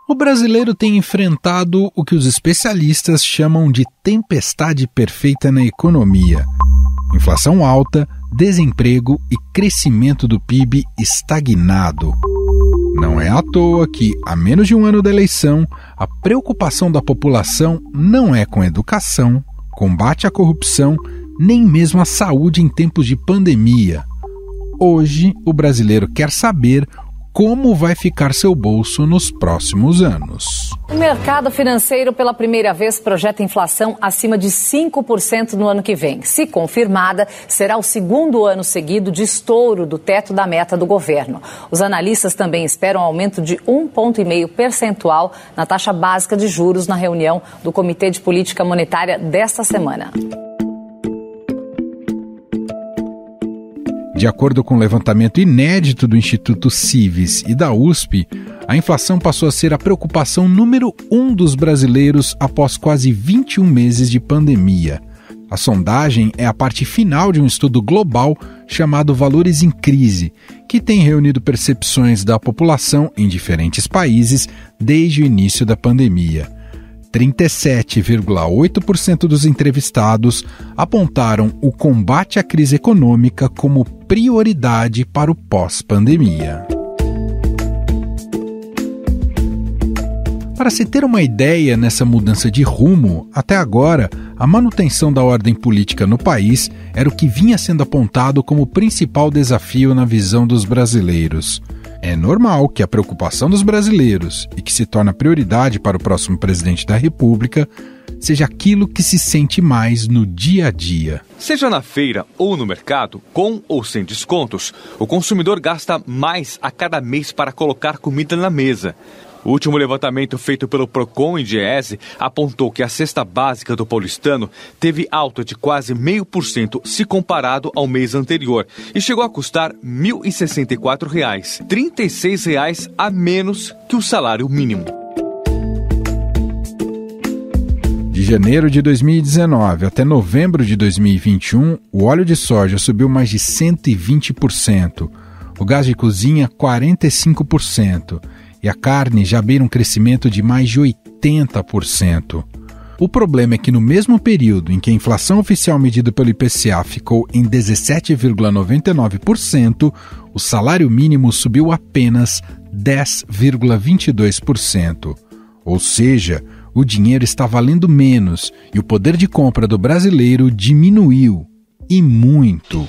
O brasileiro tem enfrentado o que os especialistas chamam de tempestade perfeita na economia. Inflação alta, desemprego e crescimento do PIB estagnado. Não é à toa que, a menos de um ano da eleição, a preocupação da população não é com educação, combate à corrupção, nem mesmo a saúde em tempos de pandemia. Hoje, o brasileiro quer saber como vai ficar seu bolso nos próximos anos. O mercado financeiro, pela primeira vez, projeta inflação acima de 5% no ano que vem. Se confirmada, será o segundo ano seguido de estouro do teto da meta do governo. Os analistas também esperam um aumento de 1,5 ponto percentual na taxa básica de juros na reunião do Comitê de Política Monetária desta semana. De acordo com um levantamento inédito do Instituto Cives e da USP, a inflação passou a ser a preocupação número 1 dos brasileiros após quase 21 meses de pandemia. A sondagem é a parte final de um estudo global chamado Valores em Crise, que tem reunido percepções da população em diferentes países desde o início da pandemia. 37,8% dos entrevistados apontaram o combate à crise econômica como prioridade para o pós-pandemia. Para se ter uma ideia nessa mudança de rumo, até agora, a manutenção da ordem política no país era o que vinha sendo apontado como principal desafio na visão dos brasileiros. É normal que a preocupação dos brasileiros, e que se torna prioridade para o próximo presidente da República, seja aquilo que se sente mais no dia a dia. Seja na feira ou no mercado, com ou sem descontos, o consumidor gasta mais a cada mês para colocar comida na mesa. O último levantamento feito pelo Procon e Diese apontou que a cesta básica do paulistano teve alta de quase 0,5% se comparado ao mês anterior e chegou a custar R$ 1.064, R$ 36 a menos que o salário mínimo. De janeiro de 2019 até novembro de 2021, o óleo de soja subiu mais de 120%, o gás de cozinha 45%, e a carne já beira um crescimento de mais de 80%. O problema é que no mesmo período em que a inflação oficial medida pelo IPCA ficou em 17,99%, o salário mínimo subiu apenas 10,22%. Ou seja, o dinheiro está valendo menos e o poder de compra do brasileiro diminuiu, e muito.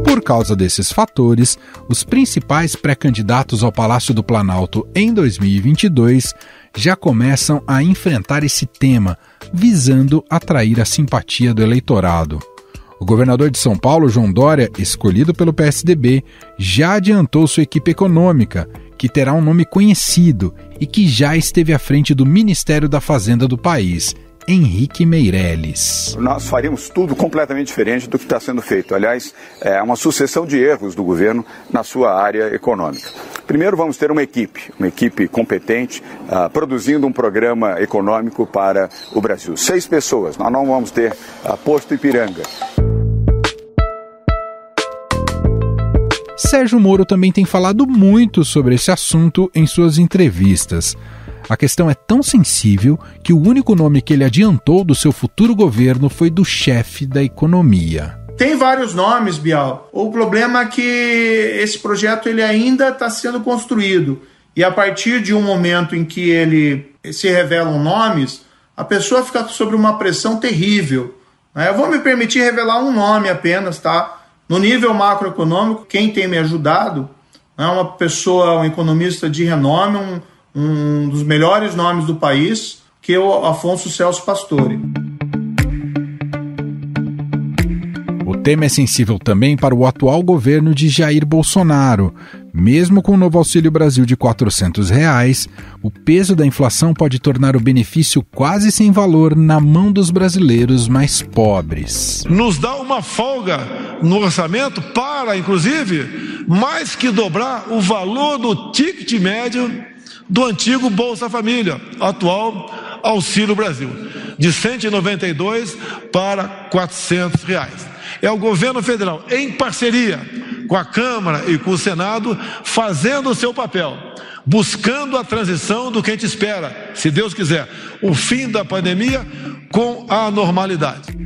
Por causa desses fatores, os principais pré-candidatos ao Palácio do Planalto em 2022 já começam a enfrentar esse tema, visando atrair a simpatia do eleitorado. O governador de São Paulo, João Dória, escolhido pelo PSDB, já adiantou sua equipe econômica, que terá um nome conhecido e que já esteve à frente do Ministério da Fazenda do país, Henrique Meirelles. Nós faríamos tudo completamente diferente do que está sendo feito. Aliás, é uma sucessão de erros do governo na sua área econômica. Primeiro, vamos ter uma equipe competente, produzindo um programa econômico para o Brasil. 6 pessoas, nós não vamos ter posto Ipiranga. Sérgio Moro também tem falado muito sobre esse assunto em suas entrevistas. A questão é tão sensível que o único nome que ele adiantou do seu futuro governo foi do chefe da economia. Tem vários nomes, Bial. O problema é que esse projeto ele ainda está sendo construído. E a partir de um momento em que ele se revelam nomes, a pessoa fica sob uma pressão terrível. Eu vou me permitir revelar um nome apenas, tá? No nível macroeconômico, quem tem me ajudado é uma pessoa, um economista de renome, um dos melhores nomes do país, que é o Afonso Celso Pastore. O tema é sensível também para o atual governo de Jair Bolsonaro. Mesmo com o novo Auxílio Brasil de R$ 400, o peso da inflação pode tornar o benefício quase sem valor na mão dos brasileiros mais pobres. Nos dá uma folga no orçamento para, inclusive, mais que dobrar o valor do ticket médio do antigo Bolsa Família, atual Auxílio Brasil. de R$ 192 para R$ 400. É o governo federal, em parceria com a Câmara e com o Senado, fazendo o seu papel, buscando a transição do que a gente espera, se Deus quiser, o fim da pandemia com a normalidade.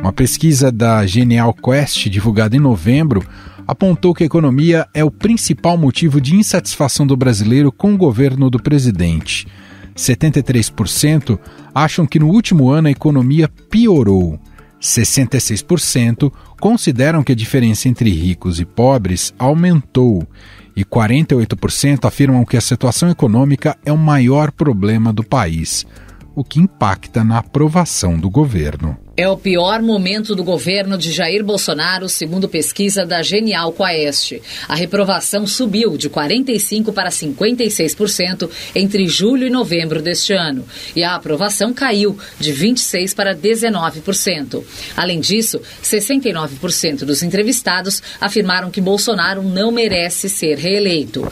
Uma pesquisa da Genial Quest, divulgada em novembro, apontou que a economia é o principal motivo de insatisfação do brasileiro com o governo do presidente. 73% acham que no último ano a economia piorou. 66% consideram que a diferença entre ricos e pobres aumentou. E 48% afirmam que a situação econômica é o maior problema do país, o que impacta na aprovação do governo. É o pior momento do governo de Jair Bolsonaro, segundo pesquisa da Genial Quest. A reprovação subiu de 45% para 56% entre julho e novembro deste ano. E a aprovação caiu de 26% para 19%. Além disso, 69% dos entrevistados afirmaram que Bolsonaro não merece ser reeleito.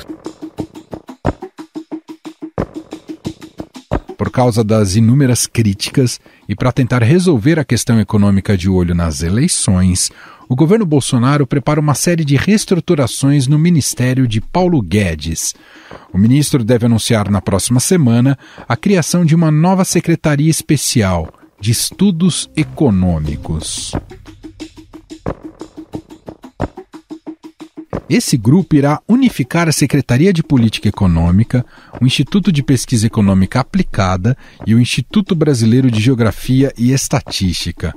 Por causa das inúmeras críticas e para tentar resolver a questão econômica de olho nas eleições, o governo Bolsonaro prepara uma série de reestruturações no ministério de Paulo Guedes. O ministro deve anunciar na próxima semana a criação de uma nova secretaria especial de estudos econômicos. Esse grupo irá unificar a Secretaria de Política Econômica, o Instituto de Pesquisa Econômica Aplicada e o Instituto Brasileiro de Geografia e Estatística.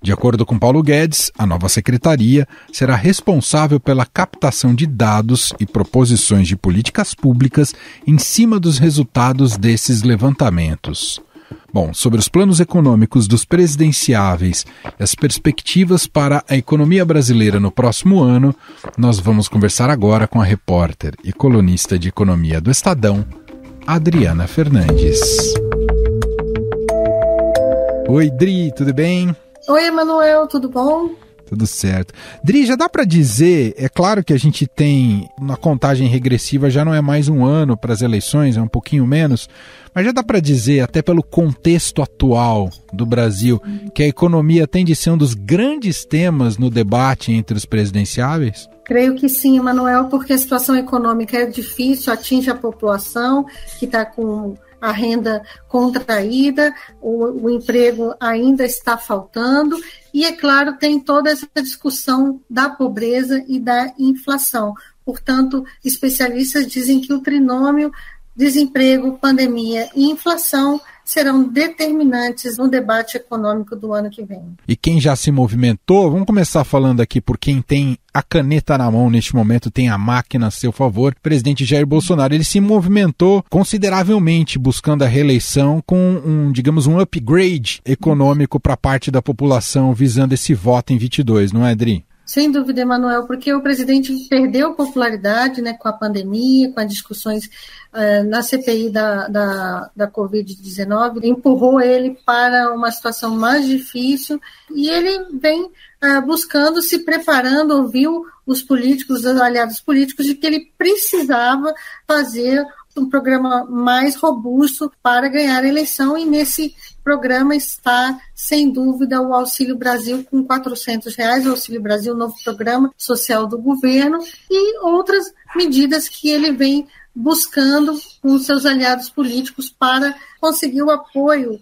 De acordo com Paulo Guedes, a nova secretaria será responsável pela captação de dados e proposições de políticas públicas em cima dos resultados desses levantamentos. Bom, sobre os planos econômicos dos presidenciáveis e as perspectivas para a economia brasileira no próximo ano, nós vamos conversar agora com a repórter e colunista de economia do Estadão, Adriana Fernandes. Oi, Dri, tudo bem? Oi, Emanuel, tudo bom? Tudo certo. Dri, já dá para dizer, é claro que a gente tem, na contagem regressiva já não é mais um ano para as eleições, é um pouquinho menos, mas já dá para dizer, até pelo contexto atual do Brasil, que a economia tem de ser um dos grandes temas no debate entre os presidenciáveis? Creio que sim, Emanuel, porque a situação econômica é difícil, atinge a população que está com a renda contraída, o emprego ainda está faltando e, é claro, tem toda essa discussão da pobreza e da inflação. Portanto, especialistas dizem que o trinômio desemprego, pandemia e inflação serão determinantes no debate econômico do ano que vem. E quem já se movimentou, vamos começar falando aqui por quem tem a caneta na mão neste momento, tem a máquina a seu favor. O presidente Jair Bolsonaro, ele se movimentou consideravelmente buscando a reeleição com digamos, um upgrade econômico para parte da população visando esse voto em 22, não é, Adri? Sem dúvida, Emanuel, porque o presidente perdeu popularidade, né, com a pandemia, com as discussões na CPI da Covid-19, empurrou ele para uma situação mais difícil e ele vem buscando, se preparando, ouviu os políticos, os aliados políticos, de que ele precisava fazer um programa mais robusto para ganhar a eleição, e nesse programa está, sem dúvida, o Auxílio Brasil com R$400, o Auxílio Brasil, novo programa social do governo, e outras medidas que ele vem buscando com seus aliados políticos para conseguir o apoio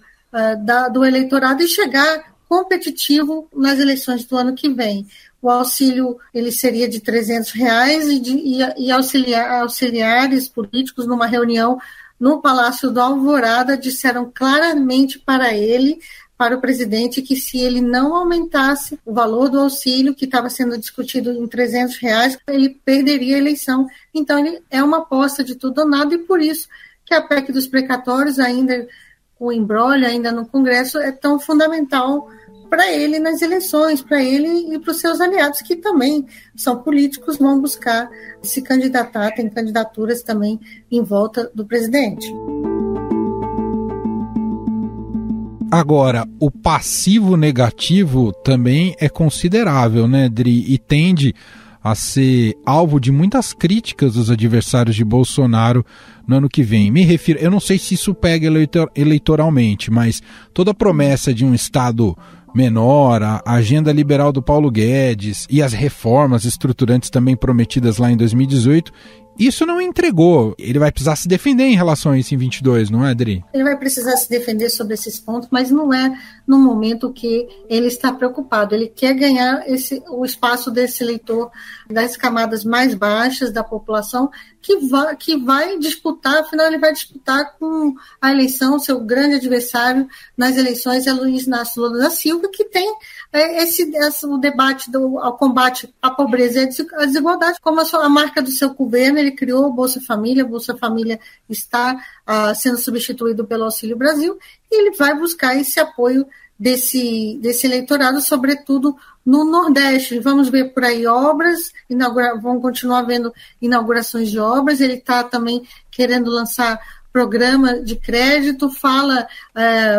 do eleitorado e chegar competitivo nas eleições do ano que vem. O auxílio ele seria de R$300 e auxiliares políticos, numa reunião no Palácio do Alvorada, disseram claramente para ele, para o presidente, que se ele não aumentasse o valor do auxílio, que estava sendo discutido em R$300, ele perderia a eleição. Então, ele é uma aposta de tudo ou nada, e por isso que a PEC dos precatórios, ainda com o imbróglio, ainda no Congresso, é tão fundamental para ele nas eleições, para ele e para os seus aliados, que também são políticos, vão buscar se candidatar, tem candidaturas também em volta do presidente. Agora, o passivo negativo também é considerável, né, Dri? E tende a ser alvo de muitas críticas dos adversários de Bolsonaro no ano que vem. Me refiro, eu não sei se isso pega eleitoralmente, mas toda a promessa de um Estado menor, a agenda liberal do Paulo Guedes e as reformas estruturantes também prometidas lá em 2018, isso não entregou. Ele vai precisar se defender em relação a isso em 22, não é, Adri? Ele vai precisar se defender sobre esses pontos, mas não é no momento que ele está preocupado. Ele quer ganhar o espaço desse eleitor das camadas mais baixas da população que vai disputar, afinal ele vai disputar com a eleição, seu grande adversário nas eleições é Luiz Inácio Lula da Silva, que tem o debate ao combate à pobreza e à desigualdade como a marca do seu governo. Ele criou o Bolsa Família está sendo substituído pelo Auxílio Brasil, e ele vai buscar esse apoio desse eleitorado, sobretudo no Nordeste. Vamos ver por aí obras, vamos continuar vendo inaugurações de obras. Ele está também querendo lançar programa de crédito,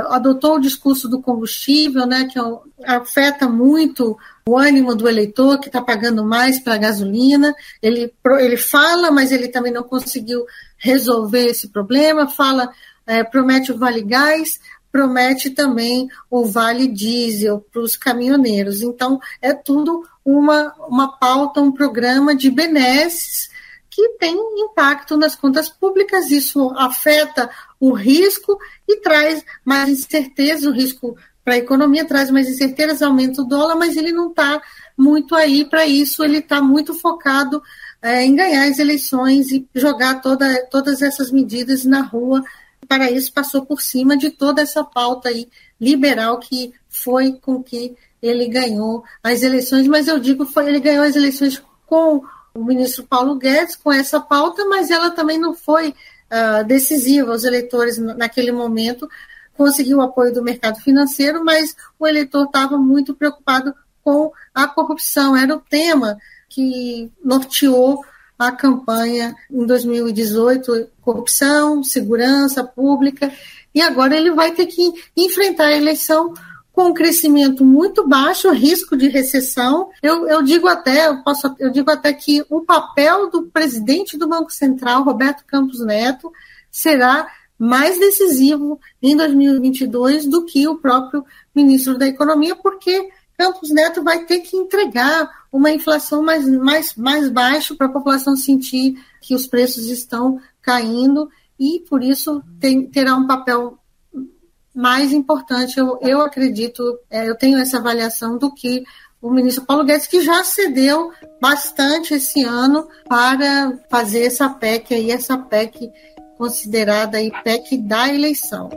adotou o discurso do combustível, né, que afeta muito o ânimo do eleitor, que está pagando mais para a gasolina. Ele fala, mas ele também não conseguiu resolver esse problema. Promete o Vale Gás, promete também o Vale Diesel para os caminhoneiros. Então, é tudo uma pauta, um programa de benesses que tem impacto nas contas públicas. Isso afeta o risco e traz mais incerteza. O risco para a economia traz mais incerteza, aumenta o dólar, mas ele não está muito aí para isso. Ele está muito focado em ganhar as eleições e jogar todas essas medidas na rua. Para isso, passou por cima de toda essa pauta aí liberal que foi com que ele ganhou as eleições. Mas eu digo, ele ganhou as eleições com o ministro Paulo Guedes, com essa pauta, mas ela também não foi decisiva. Os eleitores, naquele momento, conseguiu o apoio do mercado financeiro, mas o eleitor estava muito preocupado com a corrupção. Era o tema que norteou a campanha em 2018, corrupção, segurança pública, e agora ele vai ter que enfrentar a eleição com um crescimento muito baixo, risco de recessão. Eu digo até que o papel do presidente do Banco Central, Roberto Campos Neto, será mais decisivo em 2022 do que o próprio ministro da Economia, porque Campos Neto vai ter que entregar uma inflação mais baixa para a população sentir que os preços estão caindo, e por isso terá um papel mais importante, eu acredito, eu tenho essa avaliação do que o ministro Paulo Guedes, que já cedeu bastante esse ano para fazer essa PEC considerada aí PEC da eleição.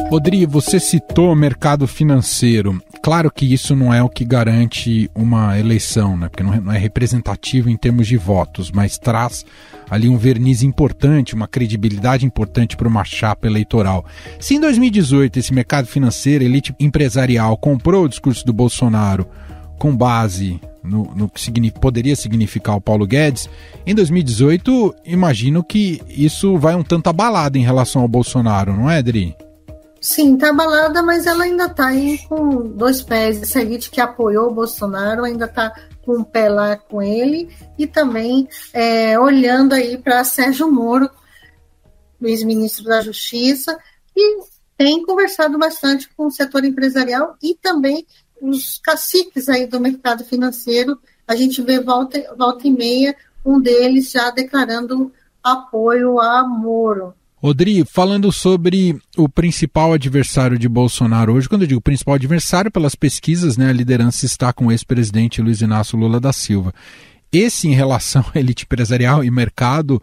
Rodrigo, você citou o mercado financeiro. Claro que isso não é o que garante uma eleição, né? Porque não é representativo em termos de votos, mas traz ali um verniz importante, uma credibilidade importante para uma chapa eleitoral. Se em 2018 esse mercado financeiro, elite empresarial, comprou o discurso do Bolsonaro com base no que poderia significar o Paulo Guedes, em 2018 imagino que isso vai um tanto abalado em relação ao Bolsonaro, não é, Adri? Sim, está abalada, mas ela ainda está aí com dois pés. Essa elite que apoiou o Bolsonaro ainda está com um pé lá com ele, e também olhando aí para Sérgio Moro, ex-ministro da Justiça, e tem conversado bastante com o setor empresarial e também os caciques aí do mercado financeiro. A gente vê volta e meia um deles já declarando apoio a Moro. Rodrigo, falando sobre o principal adversário de Bolsonaro hoje, quando eu digo principal adversário, pelas pesquisas, né, a liderança está com o ex-presidente Luiz Inácio Lula da Silva. Esse, em relação à elite empresarial e mercado,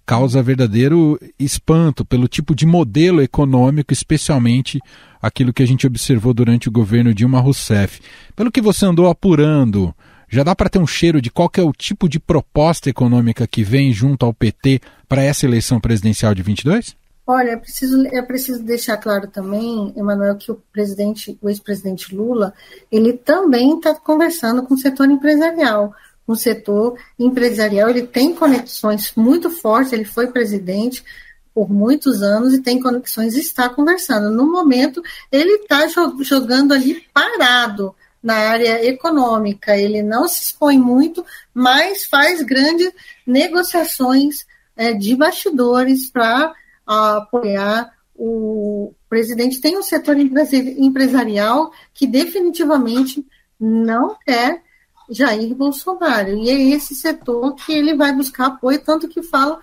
causa verdadeiro espanto pelo tipo de modelo econômico, especialmente aquilo que a gente observou durante o governo Dilma Rousseff. Pelo que você andou apurando, já dá para ter um cheiro de qual que é o tipo de proposta econômica que vem junto ao PT para essa eleição presidencial de 22? Olha, é preciso deixar claro também, Emanuel, que o ex-presidente Lula, ele também está conversando com o setor empresarial. O setor empresarial, ele tem conexões muito fortes, ele foi presidente por muitos anos e tem conexões e está conversando. No momento, ele está jogando ali parado na área econômica. Ele não se expõe muito, mas faz grandes negociações de bastidores para apoiar o presidente. Tem um setor empresarial que definitivamente não quer Jair Bolsonaro, e é esse setor que ele vai buscar apoio, tanto que fala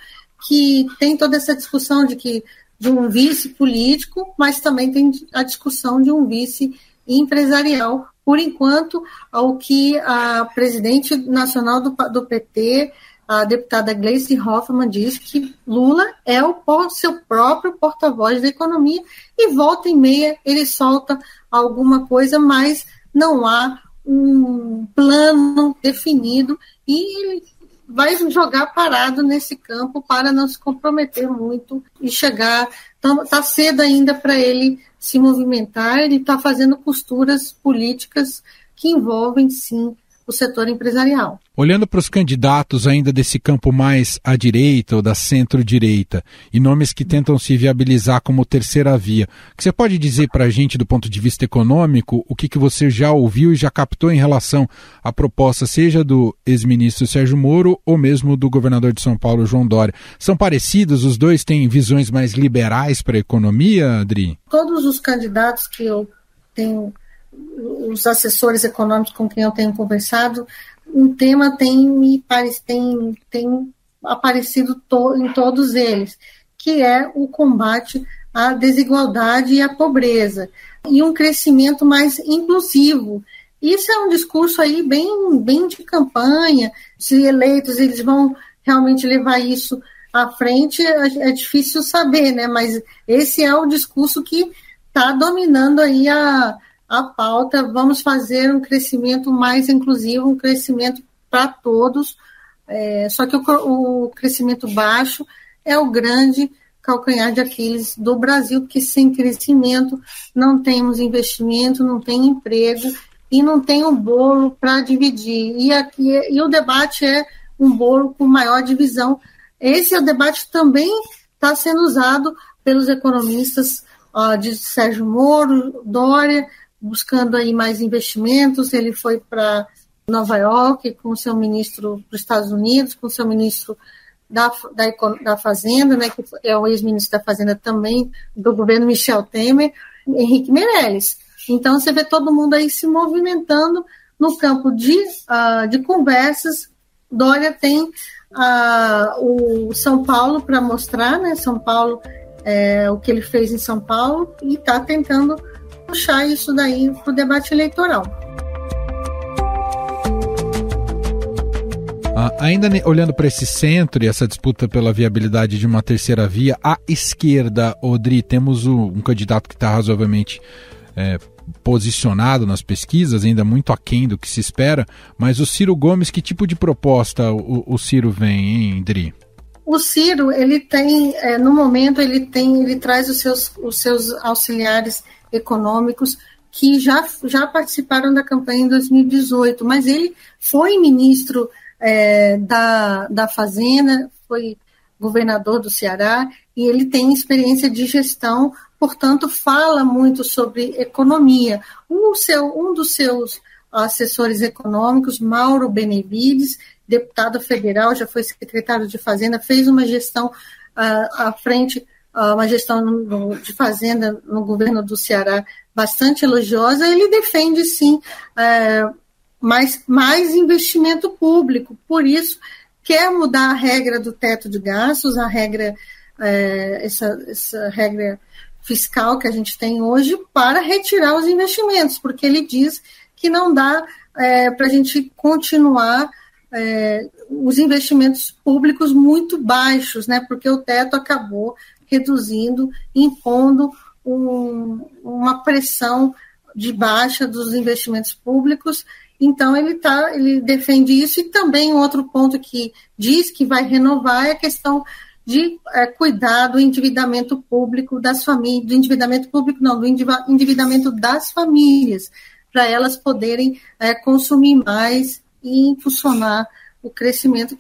que tem toda essa discussão de um vice político, mas também tem a discussão de um vice empresarial. Por enquanto, ao que a presidente nacional do PT, a deputada Gleisi Hoffmann, diz que Lula é o seu próprio porta-voz da economia, e volta e meia ele solta alguma coisa, mas não há um plano definido, e ele vai jogar parado nesse campo para não se comprometer muito e chegar. Então, está cedo ainda para ele se movimentar, ele está fazendo costuras políticas que envolvem, sim, o setor empresarial. Olhando para os candidatos ainda desse campo mais à direita ou da centro-direita, e nomes que tentam se viabilizar como terceira via, o que você pode dizer para a gente do ponto de vista econômico, o que você já ouviu e já captou em relação à proposta, seja do ex-ministro Sérgio Moro ou mesmo do governador de São Paulo, João Dória? São parecidos? Os dois têm visões mais liberais para a economia, Adri? Todos os candidatos que eu tenho, os assessores econômicos com quem eu tenho conversado, um tema tem aparecido em todos eles, que é o combate à desigualdade e à pobreza, e um crescimento mais inclusivo. Isso é um discurso aí bem de campanha. Se eleitos, eles vão realmente levar isso à frente, é difícil saber, né? Mas esse é o discurso que está dominando aí a pauta. Vamos fazer um crescimento mais inclusivo, um crescimento para todos, só que o crescimento baixo é o grande calcanhar de Aquiles do Brasil, porque sem crescimento não temos investimento, não tem emprego e não tem um bolo para dividir. E o debate é um bolo com maior divisão. Esse é o debate também está sendo usado pelos economistas de Sérgio Moro, Dória, buscando aí mais investimentos. Ele foi para Nova York com o seu ministro dos Estados Unidos, com o seu ministro da Fazenda, né, que é o ex-ministro da Fazenda também, do governo Michel Temer, Henrique Meirelles. Então, você vê todo mundo aí se movimentando no campo de conversas. Dória tem o São Paulo para mostrar, né? São Paulo, o que ele fez em São Paulo, e está tentando puxar isso daí para o debate eleitoral. Ainda olhando para esse centro e essa disputa pela viabilidade de uma terceira via, à esquerda, Odri, temos um candidato que está razoavelmente posicionado nas pesquisas, ainda muito aquém do que se espera, mas o Ciro Gomes, que tipo de proposta o Ciro vem, hein, Dri? O Ciro, ele tem, no momento, ele traz os seus auxiliares econômicos que já participaram da campanha em 2018, mas ele foi ministro da Fazenda, foi governador do Ceará, e ele tem experiência de gestão, portanto, fala muito sobre economia. Um dos seus assessores econômicos, Mauro Benevides, deputado federal, já foi secretário de Fazenda, fez uma gestão à frente, uma gestão de Fazenda no governo do Ceará bastante elogiosa. Ele defende, sim, mais investimento público, por isso quer mudar a regra do teto de gastos, a regra, essa regra fiscal que a gente tem hoje, para retirar os investimentos, porque ele diz que não dá para a gente continuar os investimentos públicos muito baixos, né, porque o teto acabou reduzindo, impondo uma pressão de baixa dos investimentos públicos. Então, ele defende isso. E também outro ponto que diz que vai renovar é a questão de cuidar do endividamento público das famílias, do endividamento público não, do endividamento das famílias, para elas poderem consumir mais e impulsionar o crescimento.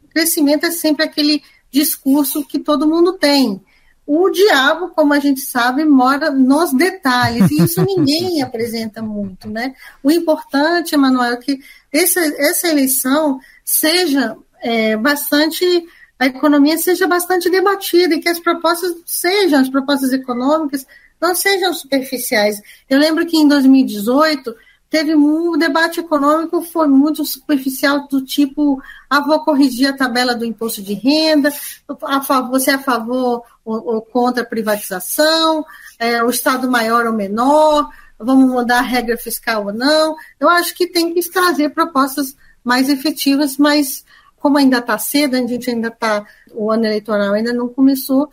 Crescimento é sempre aquele discurso que todo mundo tem, o diabo, como a gente sabe, mora nos detalhes, e isso ninguém apresenta muito, né? O importante, Emanuel, é que essa eleição seja a economia seja bastante debatida e que as propostas econômicas não sejam superficiais. Eu lembro que em 2018 teve um debate econômico, foi muito superficial, do tipo, vou corrigir a tabela do imposto de renda, você é a favor ou contra a privatização, o Estado maior ou menor, vamos mudar a regra fiscal ou não. Eu acho que tem que trazer propostas mais efetivas, mas como ainda está cedo, o ano eleitoral ainda não começou,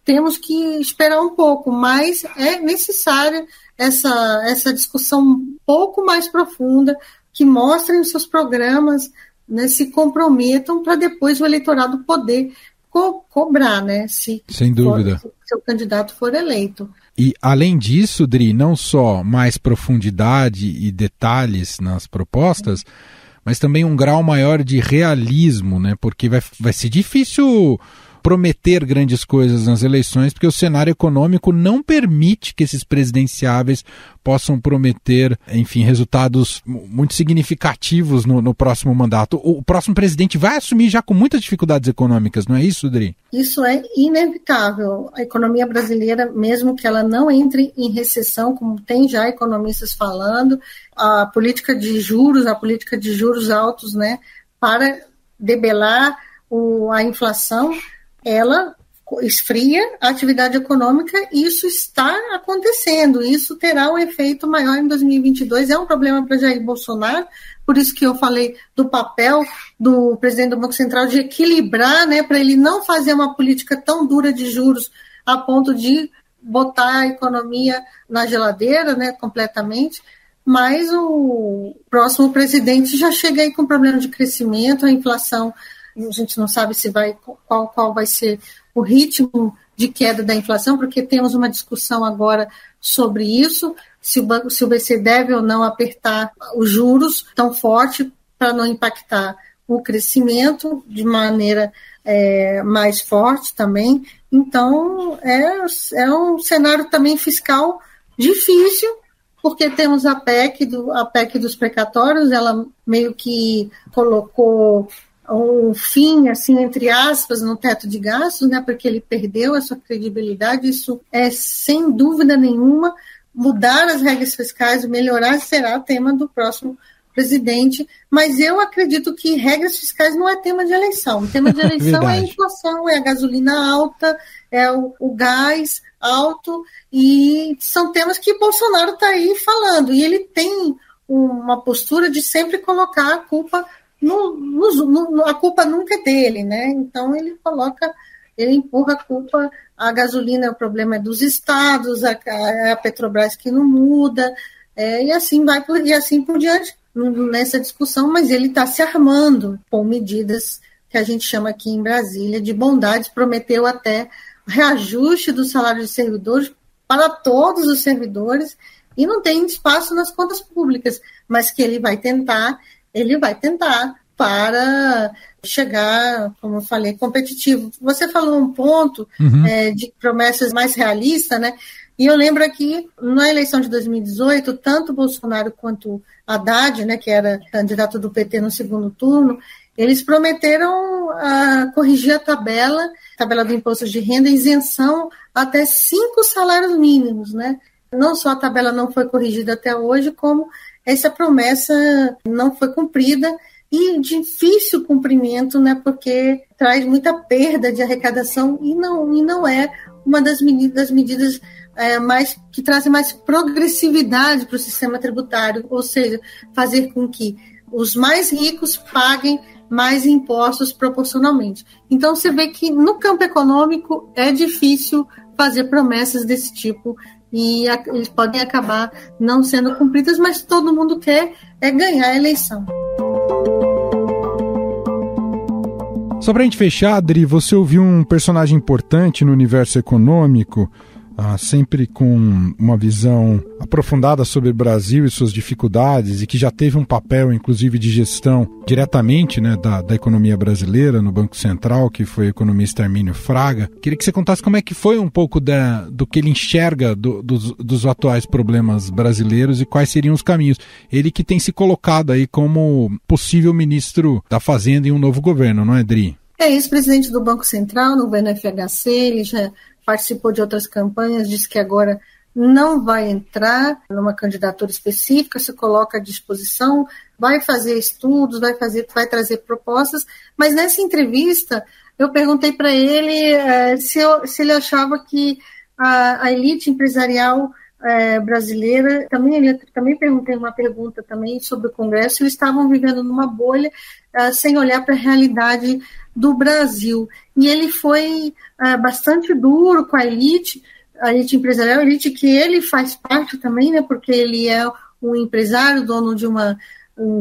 temos que esperar um pouco, mas é necessária essa discussão um pouco mais profunda, que mostrem os seus programas, né, se comprometam para depois o eleitorado poder cobrar, né, se o candidato for eleito. E, além disso, Dri, não só mais profundidade e detalhes nas propostas, mas também um grau maior de realismo, né? Porque vai ser difícil prometer grandes coisas nas eleições, porque o cenário econômico não permite que esses presidenciáveis possam prometer, enfim, resultados muito significativos no próximo mandato. O próximo presidente vai assumir já com muitas dificuldades econômicas, não é isso, Dri? Isso é inevitável. A economia brasileira, mesmo que ela não entre em recessão, como tem já economistas falando, a política de juros altos, né, para debelar a inflação, ela esfria a atividade econômica, e isso está acontecendo, isso terá um efeito maior em 2022, é um problema para Jair Bolsonaro, por isso que eu falei do papel do presidente do Banco Central de equilibrar, né, para ele não fazer uma política tão dura de juros a ponto de botar a economia na geladeira, né, completamente, mas o próximo presidente já chega aí com problema de crescimento, a inflação, a gente não sabe qual vai ser o ritmo de queda da inflação, porque temos uma discussão agora sobre isso, se o BC deve ou não apertar os juros tão forte para não impactar o crescimento de maneira mais forte também. Então, é um cenário também fiscal difícil, porque temos a PEC dos precatórios, ela meio que colocou um fim, assim, entre aspas, no teto de gastos, né, porque ele perdeu a sua credibilidade. Isso é, sem dúvida nenhuma, mudar as regras fiscais, melhorar, será tema do próximo presidente, mas eu acredito que regras fiscais não é tema de eleição. O tema de eleição é a inflação, é a gasolina alta, é o gás alto, e são temas que Bolsonaro está aí falando, e ele tem uma postura de sempre colocar a culpa a culpa nunca é dele, né? Então ele empurra a culpa, a gasolina, o problema é dos estados, a Petrobras que não muda, e assim por diante nessa discussão, mas ele está se armando com medidas que a gente chama aqui em Brasília de bondades, prometeu até reajuste do salário de servidores para todos os servidores, e não tem espaço nas contas públicas, mas que ele vai tentar para chegar, como eu falei, competitivo. Você falou um ponto de promessas mais realistas, né? E eu lembro aqui, na eleição de 2018, tanto Bolsonaro quanto Haddad, né, que era candidato do PT no segundo turno, eles prometeram corrigir a tabela do imposto de renda, isenção até 5 salários mínimos, né? Não só a tabela não foi corrigida até hoje, como essa promessa não foi cumprida, e difícil cumprimento, né, porque traz muita perda de arrecadação, e não é uma das medidas que trazem mais progressividade para o sistema tributário, ou seja, fazer com que os mais ricos paguem mais impostos proporcionalmente. Então você vê que no campo econômico é difícil fazer promessas desse tipo, e eles podem acabar não sendo cumpridas, mas todo mundo quer ganhar a eleição. Só para a gente fechar, Adri, você ouviu um personagem importante no universo econômico, sempre com uma visão aprofundada sobre o Brasil e suas dificuldades, e que já teve um papel, inclusive, de gestão diretamente, né, da economia brasileira no Banco Central, que foi o economista Hermínio Fraga. Queria que você contasse como é que foi um pouco do que ele enxerga dos atuais problemas brasileiros e quais seriam os caminhos. Ele que tem se colocado aí como possível ministro da Fazenda em um novo governo, não é, Dri? É ex-presidente do Banco Central, no governo FHC, ele já participou de outras campanhas, disse que agora não vai entrar numa candidatura específica, se coloca à disposição, vai fazer estudos, vai trazer propostas, mas nessa entrevista eu perguntei para ele se ele achava que a elite empresarial brasileira, também perguntei uma pergunta também sobre o Congresso, eles estavam vivendo numa bolha sem olhar para a realidade do Brasil. E ele foi bastante duro com a elite empresarial, a elite que ele faz parte também, né, porque ele é um empresário, dono de uma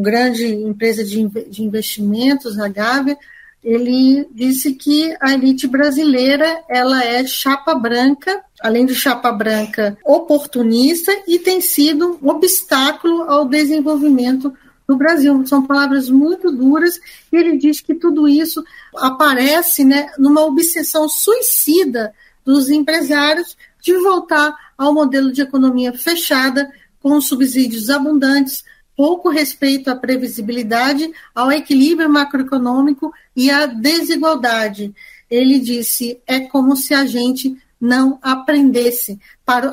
grande empresa de investimentos, a Gávea. Ele disse que a elite brasileira ela é chapa branca, além de chapa branca oportunista, e tem sido um obstáculo ao desenvolvimento do Brasil. São palavras muito duras, e ele diz que tudo isso aparece, né, numa obsessão suicida dos empresários de voltar ao modelo de economia fechada, com subsídios abundantes, pouco respeito à previsibilidade, ao equilíbrio macroeconômico e à desigualdade. Ele disse, é como se a gente não aprendesse.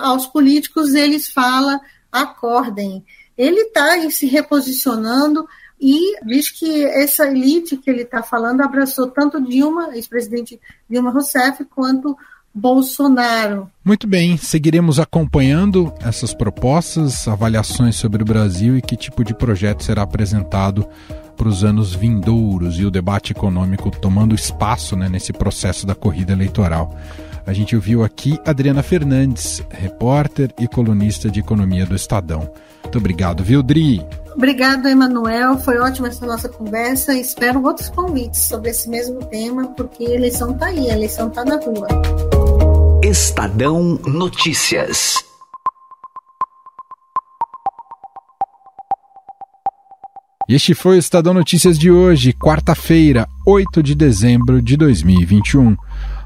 Aos políticos, eles falam, acordem. Ele está se reposicionando e diz que essa elite que ele está falando abraçou tanto Dilma, ex-presidente Dilma Rousseff, quanto Bolsonaro. Muito bem, seguiremos acompanhando essas propostas, avaliações sobre o Brasil e que tipo de projeto será apresentado para os anos vindouros e o debate econômico tomando espaço, né, nesse processo da corrida eleitoral. A gente ouviu aqui Adriana Fernandes, repórter e colunista de economia do Estadão. Muito obrigado, viu, Dri? Obrigado, Emanuel. Foi ótima essa nossa conversa. Espero outros convites sobre esse mesmo tema, porque a eleição está aí, a eleição está na rua. Estadão Notícias. E este foi o Estadão Notícias de hoje, quarta-feira, 8 de dezembro de 2021.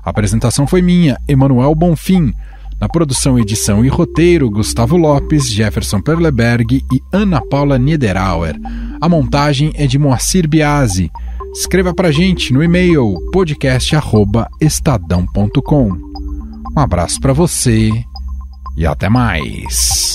A apresentação foi minha, Emanuel Bonfim. Na produção, edição e roteiro, Gustavo Lopes, Jefferson Perleberg e Ana Paula Niederauer. A montagem é de Moacir Biasi. Escreva pra gente no e-mail podcast@estadão.com. Um abraço para você e até mais.